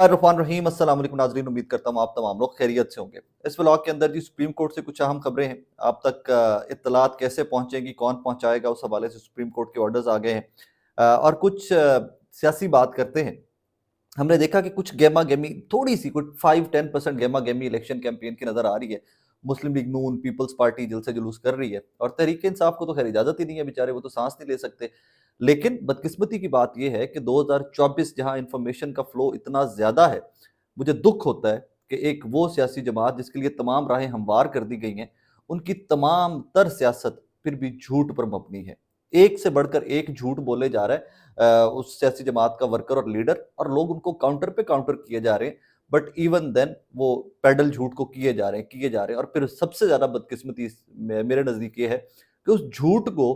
अर्रहमान रहीम अस्सलाम वालेकुम नाज़रीन, उम्मीद करता हूँ आप तमाम लोग खैरियत से होंगे। इस व्लॉग के अंदर जी सुप्रीम कोर्ट से कुछ अहम खबरें हैं। आप तक इत्तलात कैसे पहुंचेंगी, कौन पहुंचाएगा, उस हवाले से सुप्रीम कोर्ट के ऑर्डर्स आ गए हैं। और कुछ सियासी बात करते हैं। हमने देखा कि कुछ गेमा गेमी थोड़ी सी कुछ 5-10% गेमा गेमी इलेक्शन कैंपेन की नजर आ रही है। मुस्लिम लीग नून, पीपल्स पार्टी जलसे जुलूस कर रही है और तहरीक इंसाफ को तो खैर इजाजत ही नहीं है, बेचारे वो तो सांस नहीं ले सकते। लेकिन बदकिस्मती की बात यह है कि 2024 जहां इंफॉर्मेशन का फ्लो इतना ज्यादा है, मुझे दुख होता है कि एक वो सियासी जमात जिसके लिए तमाम राहें हमवार कर दी गई हैं, उनकी तमाम तर सियासत फिर भी झूठ पर मबनी है। एक से बढ़कर एक झूठ बोले जा रहा है उस सियासी जमात का वर्कर और लीडर, और लोग उनको काउंटर पे काउंटर किए जा रहे हैं। बट इवन देन वो पैडल झूठ को किए जा रहे हैं और फिर सबसे ज्यादा बदकिस्मती मेरे नजदीक ये है कि उस झूठ को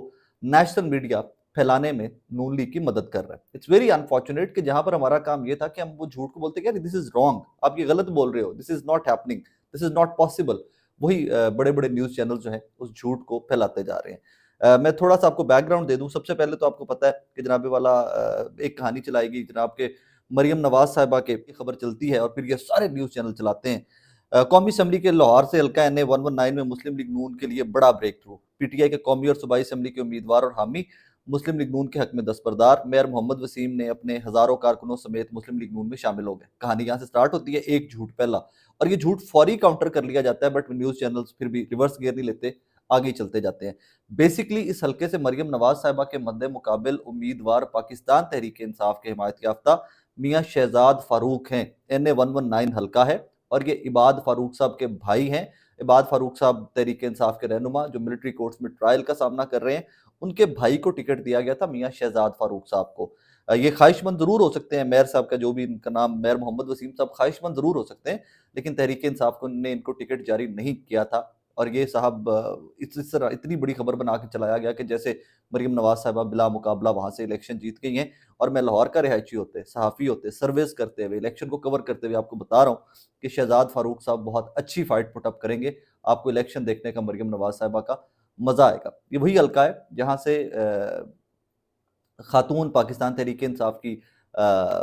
नेशनल मीडिया फैलाने में नून लीग की मदद कर रहा है। इट्स वेरी अनफॉर्चुनेट कि जहां पर हमारा काम ये था कि हम वो झूठ को बोलते कि दिस इज रॉन्ग, आप ये गलत बोल रहे हो, this is not happening, this is not possible. वही बड़े बड़े न्यूज चैनल जो हैं उस झूठ को फैलाते जा रहे हैं। मैं थोड़ा सा आपको बैकग्राउंड दे दूं। सबसे पहले तो आपको पता है कि जनाबे वाला एक कहानी चलाई गई जनाब के मरियम नवाज साहिबा के खबर चलती है और फिर ये सारे न्यूज़ चैनल चलाते हैं। कौमी असम्बली के लाहौर से हल्का NA 119 में मुस्लिम लीग नून के लिए बड़ा ब्रेक थ्रू। PTI के कौमी और सूबाई असम्बली के उम्मीदवार और हामी मुस्लिम लीग नून के हक में दस्तबरदार। मेयर मोहम्मद वसीम ने अपने हजारों कारकुनों समेत मुस्लिम लीग नून में शामिल हो गए। कहानी यहाँ से स्टार्ट होती है, एक झूठ पहला, और ये झूठ फौरी काउंटर कर लिया जाता है, बट न्यूज़ चैनल्स फिर भी रिवर्स गियर नहीं लेते, आगे चलते जाते हैं। बेसिकली इस हल्के से मरियम नवाज साहिबा के मद्दे मुकाबिल उम्मीदवार पाकिस्तान तहरीक इंसाफ के हिमायत याफ्ता मियाँ शहजाद फारूक हैं। NA 119 हल्का है और ये इबाद फारूक साहब के भाई हैं। इबाद फारूक साहब तहरीक इंसाफ के रहनुमा जो मिलिट्री कोर्ट्स में ट्रायल का सामना कर रहे हैं, उनके भाई को टिकट दिया गया था, मियाँ शहजाद फारूक साहब को। ये ख्वाहिशमंद जरूर हो सकते हैं, मेयर साहब का जो भी इनका नाम मेयर मोहम्मद वसीम साहब ख्वाहिशमंद जरूर हो सकते हैं, लेकिन तहरीक इंसाफ ने इनको टिकट जारी नहीं किया था। और ये साहब इस तरह इतनी बड़ी खबर बना के चलाया गया कि जैसे मरियम नवाज साहिबा बिला मुकाबला वहां से इलेक्शन जीत गई हैं। और मैं लाहौर का रिहायशी होते, सहाफ़ी होते, सर्विस करते हुए, इलेक्शन को कवर करते हुए आपको बता रहा हूँ कि शहजाद फारूक साहब बहुत अच्छी फाइट पुटअप करेंगे। आपको इलेक्शन देखने का मरियम नवाज साहिबा का मजा आएगा। ये वही हल्का है जहां से खातून पाकिस्तान तहरीक इंसाफ की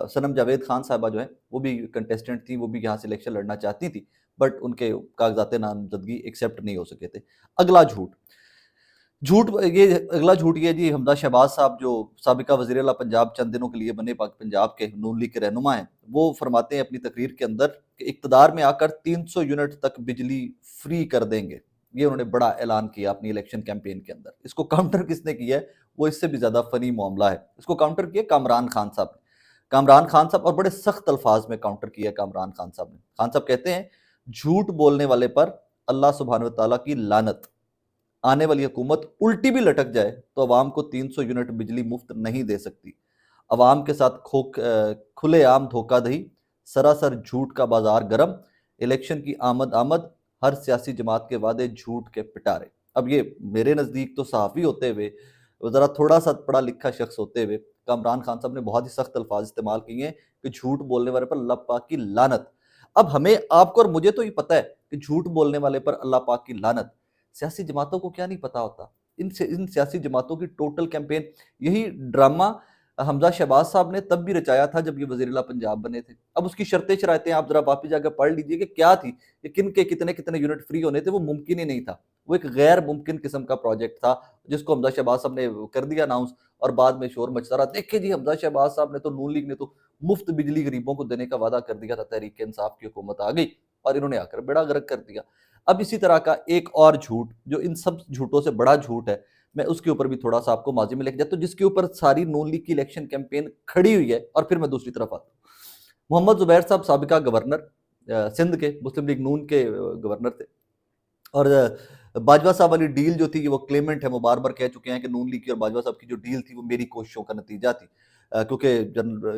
सनम जावेद खान साहबा जो है वो भी कंटेस्टेंट थी, वो भी यहाँ से इलेक्शन लड़ना चाहती थी, बट उनके कागजात नामजदगी एक्सेप्ट नहीं हो सके थे। अगला झूठ झूठ ये अगला झूठ ये जी, हमजा शहबाज साहब जो साबिका वज़ीर आला पंजाब चंद दिनों के लिए बने, पंजाब के नून लीग के रहनुमा हैं, वो फरमाते हैं अपनी तकरीर के अंदर कि इक़्तिदार में आकर 300 यूनिट तक बिजली फ्री कर देंगे। ये उन्होंने बड़ा ऐलान किया अपनी इलेक्शन कैंपेन के अंदर। इसको काउंटर किसने किया है, वो इससे भी ज़्यादा फ़नी मामला है। इसको काउंटर किया कामरान खान साहब ने। कामरान खान साहब, और बड़े सख्त अल्फाज में काउंटर किया कामरान खान साहब ने। खान साहब कहते हैं, झूठ बोलने वाले पर अल्लाह सुब्हानहू व तआला की लानत। आने वाली हुकूमत उल्टी भी लटक जाए तो अवाम को 300 यूनिट बिजली मुफ्त नहीं दे सकती। अवाम के साथ खुलेआम धोखाधड़ी, सरासर झूठ का बाजार गर्म, इलेक्शन की आमद आमद, हर सियासी जमात के वादे झूठ के पिटारे। अब ये मेरे नज़दीक तो सहाफ़ी होते हुए, ज़रा थोड़ा सा पढ़ा लिखा शख्स होते हुए, कामरान खान साहब ने बहुत ही सख्त अल्फाज इस्तेमाल किए हैं कि झूठ बोलने वाले पर अल्लाह पाक की लानत। अब हमें, आपको और मुझे तो ये पता है कि झूठ बोलने वाले पर अल्लाह पाक की लानत। सियासी जमातों को क्या नहीं पता होता। इन सियासी जमातों की टोटल कैंपेन, यही ड्रामा हमजा शहबाज साहब ने तब भी रचाया था जब ये वज़ीर-ए-आला पंजाब बने थे। अब उसकी शर्तें शरायतें आप जरा वापस जाकर पढ़ लीजिए कि क्या थी, कि किन के कितने कितने यूनिट फ्री होने थे, वो मुमकिन ही नहीं था। वो एक गैर मुमकिन किस्म का प्रोजेक्ट था जिसको हमजा शहबाज साहब ने कर दिया अनाउंस, और बाद में शोर मचता रहा, देखिए जी हमजा शहबाज साहब ने तो, नून लीग ने तो मुफ्त बिजली गरीबों को देने का वादा कर दिया था, तहरीक इंसाफ की हुकूमत आ गई और इन्होंने आकर बेड़ा गर्क कर दिया। अब इसी तरह का एक और झूठ जो इन सब झूठों से बड़ा झूठ है, मैं उसके ऊपर भी थोड़ा सा आपको माजी में लेके जाता हूँ, जिसके ऊपर सारी नून लीग की इलेक्शन कैंपेन खड़ी हुई है, और फिर मैं दूसरी तरफ आता हूँ। मोहम्मद जुबैर साहब साबिका गवर्नर सिंध के, मुस्लिम लीग नून के गवर्नर थे, और बाजवा साहब वाली डील जो थी, वो क्लेमेंट है, वो बार बार कह चुके हैं कि नून लीग की और बाजवा साहब की जो डील थी वो मेरी कोशिशों का नतीजा थी, क्योंकि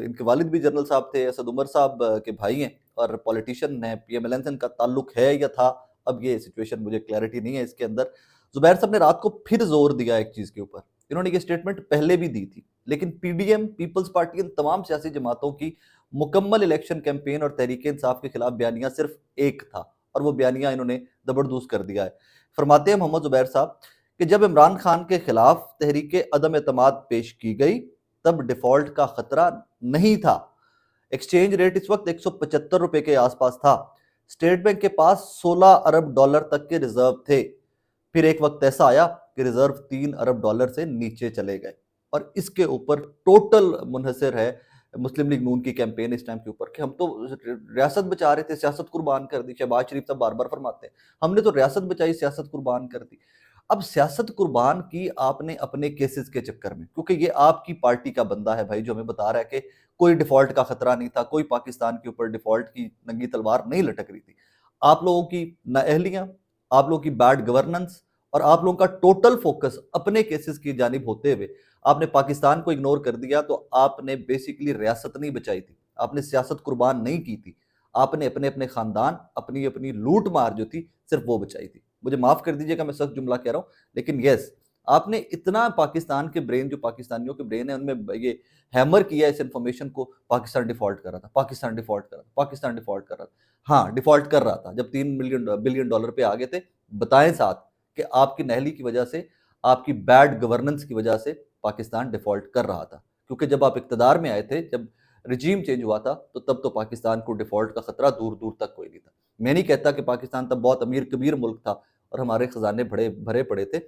इनके वालिद भी जनरल साहब थे, असद उमर साहब के भाई हैं और पॉलिटिशियन हैं, PMLN से इनका ताल्लुक है या था, अब ये सिचुएशन मुझे क्लैरिटी नहीं है इसके अंदर। जुबैर साहब ने रात को फिर जोर दिया एक चीज के ऊपर। इन्होंने ये स्टेटमेंट पहले भी दी थी, लेकिन PDM, पीपल्स पार्टी, इन तमाम सियासी जमातों की मुकम्मल इलेक्शन कैंपेन और तहरीक इंसाफ के खिलाफ बयानिया सिर्फ एक था, और वो बयानिया इन्होंने जबरदस्त कर दिया है। फरमाते हैं मोहम्मद जुबैर साहब कि जब इमरान खान के खिलाफ तहरीक अदम एतमाद पेश की गई, तब डिफॉल्ट का खतरा नहीं था। एक्सचेंज रेट इस वक्त 175 रुपए के आसपास था। स्टेट बैंक के पास 16 अरब डॉलर तक के रिजर्व थे। फिर एक वक्त ऐसा आया कि रिजर्व 3 अरब डॉलर से नीचे चले गए, और इसके ऊपर टोटल मुनहसर है मुस्लिम लीग नून की कैंपेन इस टाइम के ऊपर कि हम तो रियासत बचा रहे थे, सियासत कुर्बान कर दी। शहबाज शरीफ साहब बार बार फरमाते हैं हमने तो रियासत बचाई, सियासत कुर्बान कर दी। अब सियासत कुर्बान की आपने अपने केसेस के चक्कर में, क्योंकि ये आपकी पार्टी का बंदा है भाई जो हमें बता रहा है कि कोई डिफॉल्ट का खतरा नहीं था, कोई पाकिस्तान के ऊपर डिफॉल्ट की नंगी तलवार नहीं लटक रही थी। आप लोगों की नाअहलियां, आप लोगों की बैड गवर्नेंस और आप लोगों का टोटल फोकस अपने केसेस की जानिब होते हुए आपने पाकिस्तान को इग्नोर कर दिया। तो आपने बेसिकली रियासत नहीं बचाई थी, आपने सियासत कुर्बान नहीं की थी, आपने अपने अपने खानदान, अपनी अपनी लूट मार जो थी सिर्फ वो बचाई थी। मुझे माफ कर दीजिएगा मैं सख्त जुमला कह रहा हूं, लेकिन यस, आपने इतना पाकिस्तान के ब्रेन, जो पाकिस्तानियों के ब्रेन है, उनमें ये हैमर किया इस इंफॉर्मेशन को, पाकिस्तान डिफॉल्ट कर रहा था, पाकिस्तान डिफॉल्ट कर रहा था, पाकिस्तान डिफॉल्ट कर रहा था। हाँ, डिफॉल्ट कर रहा था जब 3 बिलियन डॉलर पे आ गए थे। बताएं साथ कि आपकी नहली की वजह से, आपकी बैड गवर्नेंस की वजह से पाकिस्तान डिफॉल्ट कर रहा था। क्योंकि जब आप इक्तदार में आए थे, जब रिजीम चेंज हुआ था, तो तब तो पाकिस्तान को डिफॉल्ट का खतरा दूर दूर तक कोई नहीं था। मैं नहीं कहता कि पाकिस्तान तब बहुत अमीर कबीर मुल्क था और हमारे खजाने भरे पड़े थे,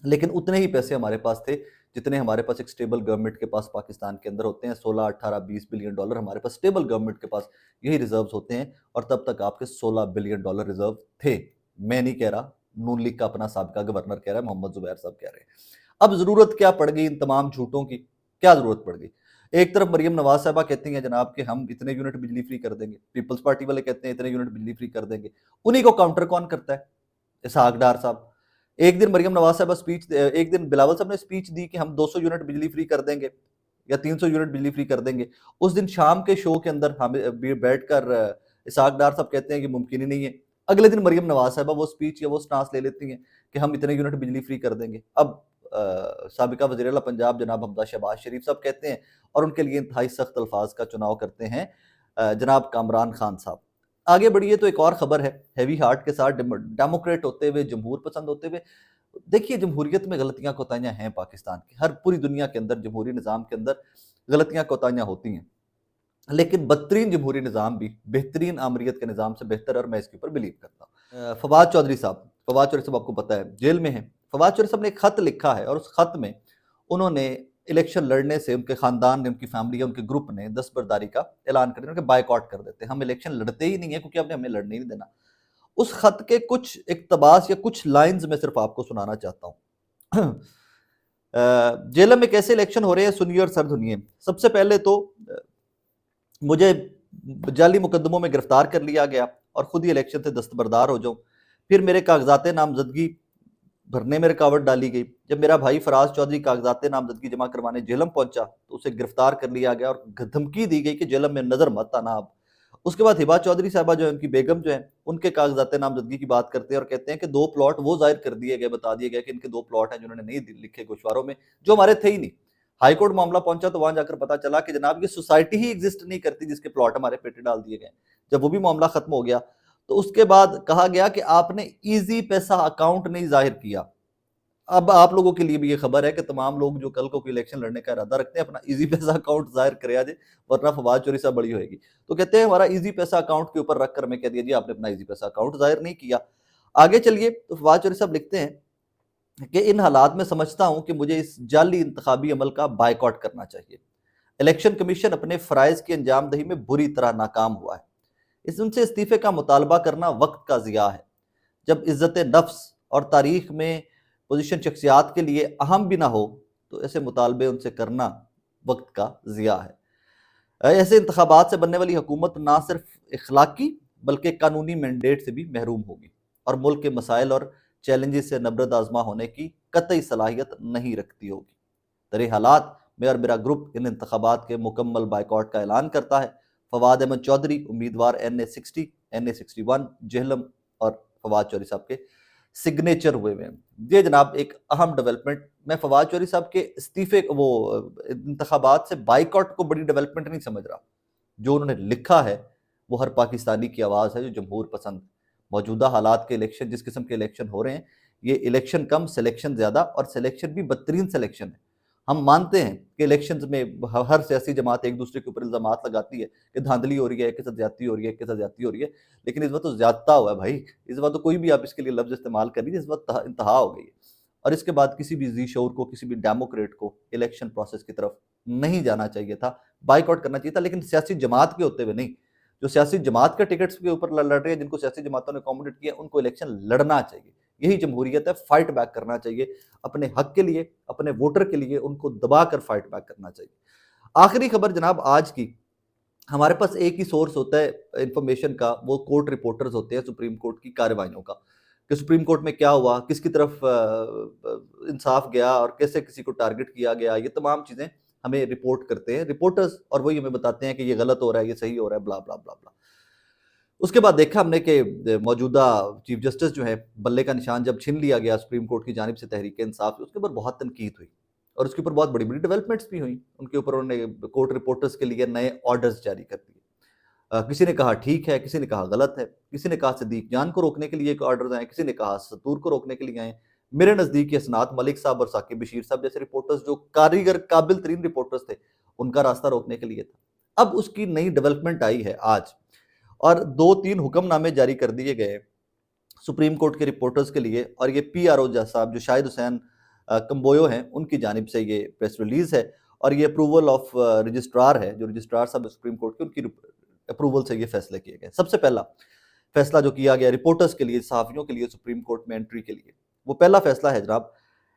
लेकिन उतने ही पैसे हमारे पास थे जितने हमारे पास एक स्टेबल गवर्नमेंट के पास पाकिस्तान के अंदर होते हैं। 16, 18, 20 बिलियन डॉलर हमारे पास स्टेबल गवर्नमेंट के पास यही रिजर्व्स होते हैं, और तब तक आपके 16 बिलियन डॉलर रिजर्व थे। मैं नहीं कह रहा, नून लीग का अपना साबिका गवर्नर कह रहा है, मोहम्मद जुबैर साहब कह रहे हैं। अब जरूरत क्या पड़ गई इन तमाम झूठों की? क्या जरूरत पड़ गई? एक तरफ मरियम नवाज साहबा कहती हैं जनाब कि हम इतने यूनिट बिजली फ्री कर देंगे, पीपल्स पार्टी वाले कहते हैं इतने यूनिट बिजली फ्री कर देंगे। उन्हीं को काउंटर कौन करता है? इसहाक डार साहब। एक दिन मरियम नवाज साहब स्पीच, एक दिन बिलावल साहब ने स्पीच दी कि हम 200 यूनिट बिजली फ्री कर देंगे या 300 यूनिट बिजली फ्री कर देंगे। उस दिन शाम के शो के अंदर हम बैठकर इसहाक डार साहब कहते हैं कि मुमकिन ही नहीं है। अगले दिन मरियम नवाज साहब वो स्पीच या वो स्टांस ले लेती हैं कि हम इतने यूनिट बिजली फ्री कर देंगे। अब साबिका वज़ीर आला पंजाब जनाब हमजा शहबाज शरीफ साहब कहते हैं, और उनके लिए इंतहाई सख्त अल्फाज का चुनाव करते हैं जनाब कामरान खान साहब। आगे बढ़िए तो एक और खबर है, हैवी हार्ट के साथ डेमोक्रेट होते हुए, जमहूर पसंद होते हुए। देखिए, जमहूरियत में गलतियां कोताहियां हैं पाकिस्तान की, हर पूरी दुनिया के अंदर जमहूरी निज़ाम के अंदर गलतियां कोताहियां होती हैं, लेकिन बदतरीन जमहूरी निज़ाम भी बेहतरीन आमरीत के निज़ाम से बेहतर है, और मैं इसके ऊपर बिलीव करता हूँ। फवाद चौधरी साहब आपको पता है जेल में हैं। फवाद चौधरी साहब ने एक खत लिखा है, और उस खत में उन्होंने इलेक्शन लड़ने से, उनके खानदान ने, उनकी फैमिली या उनके ग्रुप ने दस्तबरदारी का ऐलान कर दिया कि बाइकआउट कर देते हैं, हम इलेक्शन लड़ते ही नहीं है क्योंकि आपने हमें लड़ने नहीं देना। उस खत के कुछ इक्तबास या कुछ लाइंस में सिर्फ आपको सुनाना चाहता हूँ। जेलम में कैसे इलेक्शन हो रहे हैं सुनिए और सर धुनिए। सबसे पहले तो मुझे जाली मुकदमों में गिरफ्तार कर लिया गया और खुद ही इलेक्शन से दस्तबरदार हो जाऊं। फिर मेरे कागजात नामजदगी भरने में रुकावट डाली गई। जब मेरा भाई फराज चौधरी कागजात नामजदगी जमा करवाने जेलम पहुंचा तो उसे गिरफ्तार कर लिया गया और धमकी दी गई कि जेलम में नजर मत आना आप। उसके बाद हिबा चौधरी साहबा जो है, उनकी बेगम जो है, उनके कागजात नामजदगी की बात करते हैं और कहते हैं कि 2 प्लॉट वो जाहिर कर दिए गए, बता दिए गए कि इनके 2 प्लॉट हैं जिन्होंने नहीं लिखे गोशवारों में, जो हमारे थे ही नहीं। हाईकोर्ट मामला पहुंचा तो वहां जाकर पता चला कि जनाब ये सोसाइटी ही एग्जिस्ट नहीं करती जिसके प्लॉट हमारे पेटे डाल दिए गए। जब वो भी मामला खत्म हो गया तो उसके बाद कहा गया कि आपने इजी पैसा अकाउंट नहीं जाहिर किया। अब आप लोगों के लिए भी ये खबर है कि तमाम लोग जो कल को कोई इलेक्शन लड़ने का इरादा रखते हैं अपना इजी पैसा अकाउंट जाहिर करे आज, वरना फवाद चौधरी साहब बड़ी होगी। तो कहते हैं हमारा इजी पैसा अकाउंट के ऊपर रखकर हमें कह दिया जी आपने अपना इजी पैसा अकाउंट जाहिर नहीं किया। आगे चलिए तो फवाद चौधरी साहब लिखते हैं कि इन हालात में समझता हूं कि मुझे इस जाली इंतखाबी अमल का बाइकआउट करना चाहिए। इलेक्शन कमीशन अपने फ़राइज़ की अंजामदही में बुरी तरह नाकाम हुआ है। इस उनसे इस्तीफे का मुतालबा करना वक्त का ज़िया है। जब इज़्ज़त नफ्स और तारीख में पोजीशन शख्सियात के लिए अहम भी ना हो तो ऐसे मुतालबे उनसे करना वक्त का ज़िया है। ऐसे इंतखाबात से बनने वाली हुकूमत ना सिर्फ इखलाकी बल्कि कानूनी मैंडेट से भी महरूम होगी और मुल्क के मसाइल और चैलेंजेस से नबरद आजमा होने की कतई सलाहियत नहीं रखती होगी। तरे हालात मैं और मेरा ग्रुप इन इंतखाबात के मुकम्मल बाइकआउट का ऐलान करता है। फवाद अहमद चौधरी उम्मीदवार NA60, NA61 जेहलम और फवाद चौधरी साहब के सिग्नेचर हुए हैं। ये जनाब एक अहम डेवलपमेंट, मैं फवाद चौधरी साहब के इस्तीफे वो इंतखाबात से बाइकआउट को बड़ी डेवलपमेंट नहीं समझ रहा। जो उन्होंने लिखा है वो हर पाकिस्तानी की आवाज़ है जो जमहूर पसंद। मौजूदा हालात के इलेक्शन, जिस किस्म के इलेक्शन हो रहे हैं, ये इलेक्शन कम सिलेक्शन ज़्यादा, और सिलेक्शन भी बदतरीन सिलेक्शन है। ہم مانتے ہیں کہ الیکشنز میں ہر سیاسی جماعت ایک دوسرے کے اوپر الزامات لگاتی ہے کہ دھاندلی ہو رہی ہے، ایک کے ساتھ زیادتی ہو رہی ہے، ایک کے ساتھ زیادتی ہو رہی ہے، لیکن اس وقت تو زیادتہ ہوا ہے بھائی، اس وقت تو کوئی بھی آپ اس کے لیے لفظ استعمال کر لیجیے، اس وقت انتہا ہو گئی ہے۔ اور اس کے بعد کسی بھی ذی شعور کو، کسی بھی ڈیموکریٹ کو الیکشن پروسیس کی طرف نہیں جانا چاہیے تھا، بائیک آؤٹ کرنا چاہیے تھا، لیکن سیاسی جماعت کے ہوتے ہوئے نہیں۔ جو سیاسی جماعت کے ٹکٹس کے اوپر لڑ رہے ہیں، جن کو سیاسی جماعتوں نے اکوموڈیٹ کیا، ان کو الیکشن لڑنا چاہیے۔ یہی جمہوریت ہے، فائٹ بیک کرنا چاہیے اپنے حق کے لیے، اپنے ووٹر کے لیے، ان کو دبا کر فائٹ بیک کرنا چاہیے۔ آخری خبر جناب آج کی، ہمارے پاس ایک ہی سورس ہوتا ہے انفارمیشن کا، وہ کورٹ رپورٹرز ہوتے ہیں سپریم کورٹ کی کارروائیوں کا، کہ سپریم کورٹ میں کیا ہوا، کس کی طرف انصاف گیا اور کیسے کسی کو ٹارگٹ کیا گیا، یہ تمام چیزیں ہمیں رپورٹ کرتے ہیں رپورٹرز، اور وہی ہمیں بتاتے ہیں کہ یہ غلط ہو رہا ہے، یہ صحیح ہو رہا ہے، بلا بلا بلا بلا۔ اس کے بعد دیکھا ہم نے کہ موجودہ چیف جسٹس جو ہے، بلے کا نشان جب چھین لیا گیا سپریم کورٹ کی جانب سے تحریک انصاف، اس کے اوپر بہت تنقید ہوئی اور اس کے اوپر بہت بڑی بڑی ڈیولپمنٹس بھی ہوئیں، ان کے اوپر انہوں نے کورٹ رپورٹرز کے لیے نئے آرڈرز جاری کر دیے۔ کسی نے کہا ٹھیک ہے، کسی نے کہا غلط ہے، کسی نے کہا صدیق جان کو روکنے کے لیے ایک آرڈرز آئے، کسی نے کہا ستور کو روکنے کے لیے آئے۔ میرے نزدیک یہ اسناد ملک صاحب اور ثاقب بشیر صاحب جیسے رپورٹرز جو کاریگر قابل ترین رپورٹرز تھے، ان کا راستہ روکنے کے لیے تھا۔ اب اس کی نئی ڈیولپمنٹ آئی ہے آج، اور 2-3 حکم نامے جاری کر دیے گئے سپریم کورٹ کے رپورٹرز کے لیے، اور یہ پی آر او صاحب جو شاہد حسین کمبویو ہیں، ان کی جانب سے یہ پریس ریلیز ہے، اور یہ اپروول آف رجسٹرار ہے، جو رجسٹرار صاحب سپریم کورٹ کے، ان کی اپروول سے یہ فیصلے کیے گئے۔ سب سے پہلا فیصلہ جو کیا گیا رپورٹرز کے لیے، صحافیوں کے لیے سپریم کورٹ میں انٹری کے لیے، وہ پہلا فیصلہ ہے جناب،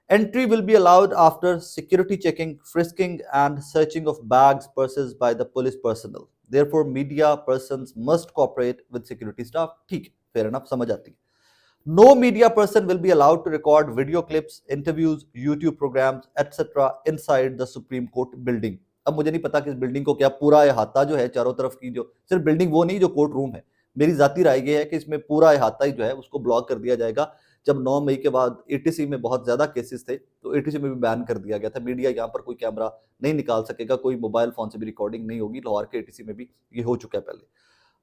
entry will be allowed after security checking, frisking and searching of bags, purses by the police personnel. Therefore, media persons must cooperate with security staff. ٹھیک ہے، fair enough، سمجھ آتی ہے۔ No media person will be allowed to record video clips, interviews, YouTube programs, etc. inside the Supreme Court building. اب مجھے نہیں پتا کہ اس بلڈنگ کو کیا پورا احاطہ جو ہے چاروں طرف کی، جو صرف بلڈنگ وہ نہیں جو کورٹ روم ہے، میری ذاتی رائے یہ ہے کہ اس میں پورا احاطہ ہی جو ہے اس کو بلاک کر دیا جائے گا۔ جب 9 مئی کے بعد اے ٹی سی میں بہت زیادہ کیسز تھے، تو اے ٹی سی میں بھی بین کر دیا گیا تھا، میڈیا یہاں پر کوئی کیمرہ نہیں نکال سکے گا، کوئی موبائل فون سے بھی ریکارڈنگ نہیں ہوگی۔ لاہور کے اے ٹی سی میں بھی یہ ہو چکا ہے پہلے۔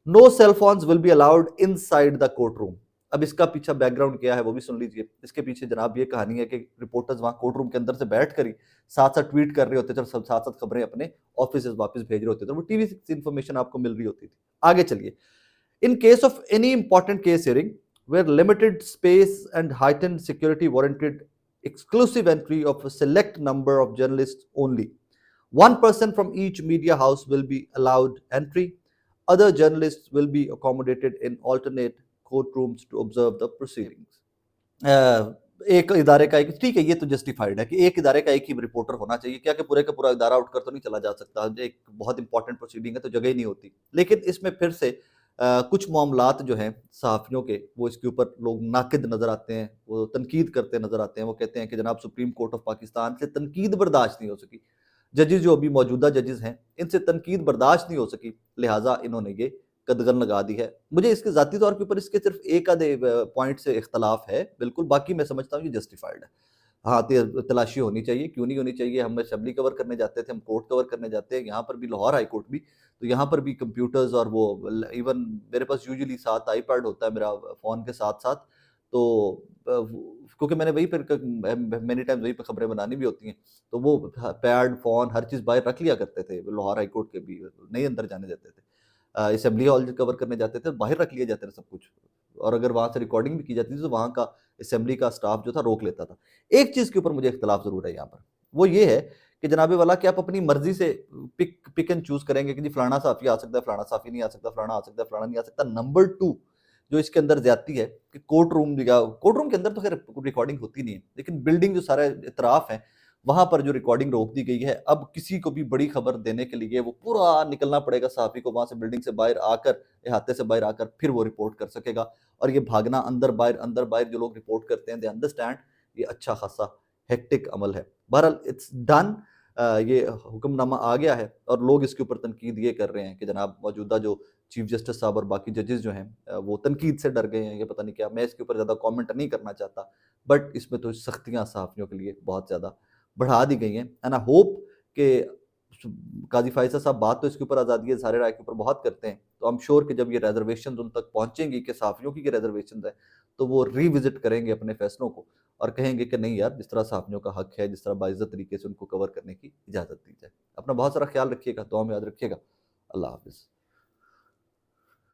No cell phones will be allowed inside the court room. اب اس کا پیچھے بیک گراؤنڈ کیا ہے وہ بھی سن لیجئے۔ اس کے پیچھے جناب یہ کہانی ہے کہ رپورٹرز وہاں کورٹ روم کے اندر سے بیٹھ کر ہی ساتھ ساتھ ٹویٹ کر رہے ہوتے تھے، اور ساتھ ساتھ خبریں اپنے آفیسز واپس بھیج رہے ہوتے تھے، وہ ٹی وی سے انفارمیشن آپ کو مل رہی ہوتی تھی۔ آگے چلیے، in case of any important case hearing where limited space and heightened security warranted exclusive entry of a select number of journalists only. One person from each media house will be allowed entry. Other journalists will be accommodated in alternate courtrooms to observe the proceedings. ایک ادارے کا ایک، ٹھیک ہے یہ تو justified ہے کہ ایک ادارے کا ایک ہی رپورٹر ہونا چاہیے، کیا کہ پورے کا پورا ادارہ اٹھ کر تو نہیں چلا جا سکتا، ایک بہت امپورٹنٹ پروسیڈنگ ہے تو جگہ ہی نہیں ہوتی۔ لیکن اس میں پھر سے کچھ معاملات جو ہیں صحافیوں کے، وہ اس کے اوپر لوگ ناقد نظر آتے ہیں، وہ تنقید کرتے نظر آتے ہیں، وہ کہتے ہیں کہ جناب سپریم کورٹ آف پاکستان سے تنقید برداشت نہیں ہو سکی، ججز جو ابھی موجودہ ججز ہیں ان سے تنقید برداشت نہیں ہو سکی، لہٰذا انہوں نے یہ قدغن لگا دی ہے۔ مجھے اس کے ذاتی طور کے اوپر اس کے صرف ایک آدھے پوائنٹ سے اختلاف ہے، بالکل باقی میں سمجھتا ہوں یہ جسٹیفائڈ ہے۔ ہاں تلاشی ہونی چاہیے، کیوں نہیں ہونی چاہیے؟ ہم اسمبلی کور کرنے جاتے تھے، ہم کورٹ کور کرنے جاتے ہیں، یہاں پر بھی لاہور ہائی کورٹ بھی، تو یہاں پر بھی کمپیوٹرز اور وہ ایون میرے پاس یوزلی ساتھ آئی پیڈ ہوتا ہے میرا فون کے ساتھ ساتھ، تو کیونکہ میں نے وہیں پہ مینی ٹائم وہیں پہ خبریں بنانی بھی ہوتی ہیں، تو وہ پیڈ فون ہر چیز باہر رکھ لیا کرتے تھے، لاہور ہائی کورٹ کے بھی نہیں اندر جانے دیتے تھے، اسمبلی ہال کور کرنے جاتے تھے باہر رکھ لیا جاتے تھے سب کچھ، اور اگر وہاں سے ریکارڈنگ بھی کی جاتی تھی تو وہاں کا اسمبلی کا سٹاف جو تھا روک لیتا تھا۔ ایک چیز کے اوپر مجھے اختلاف ضرور ہے یہاں پر، وہ یہ ہے کہ جناب والا کہ آپ اپنی مرضی سے پک اینڈ چوز کریں گے کہ جی فلانا صحافی آ سکتا ہے، فلانا صحافی نہیں آ سکتا، فلانا آ سکتا ہے، فلانا نہیں آ سکتا۔ نمبر 2 جو اس کے اندر زیادتی ہے کہ کورٹ روم کے اندر تو خیر ریکارڈنگ ہوتی نہیں ہے، لیکن بلڈنگ جو سارے اطراف ہیں وہاں پر جو ریکارڈنگ روک دی گئی ہے، اب کسی کو بھی بڑی خبر دینے کے لیے وہ پورا نکلنا پڑے گا صحافی کو، وہاں سے بلڈنگ سے باہر آ کر، احاطے سے باہر آ کر پھر وہ رپورٹ کر سکے گا، اور یہ بھاگنا اندر باہر جو لوگ رپورٹ کرتے ہیں دے انڈرسٹینڈ یہ اچھا خاصا ہیکٹک عمل ہے۔ بہرحال اٹس ڈن، یہ حکم نامہ آ گیا ہے، اور لوگ اس کے اوپر تنقید یہ کر رہے ہیں کہ جناب موجودہ جو چیف جسٹس صاحب اور باقی ججز جو ہیں وہ تنقید سے ڈر گئے ہیں، یہ پتہ نہیں کیا، میں اس کے اوپر زیادہ کامنٹ نہیں کرنا چاہتا، بٹ اس میں تو سختیاں صحافیوں کے لیے بہت زیادہ بڑھا دی گئی ہیں، اینڈ آئی ہوپ کہ قاضی فائزہ صاحب بات تو اس کے اوپر آزادی اظہار رائے کے اوپر بہت کرتے ہیں، تو I'm sure کہ جب یہ ریزرویشنز ان تک پہنچیں گی کہ صحافیوں کی ریزرویشنز ہیں، تو وہ ری وزٹ کریں گے اپنے فیصلوں کو، اور کہیں گے کہ نہیں یار جس طرح صحافیوں کا حق ہے، جس طرح باعزت طریقے سے ان کو کور کرنے کی اجازت دی جائے۔ اپنا بہت سارا خیال رکھیے گا، دعا میں یاد رکھیے گا۔ اللہ حافظ۔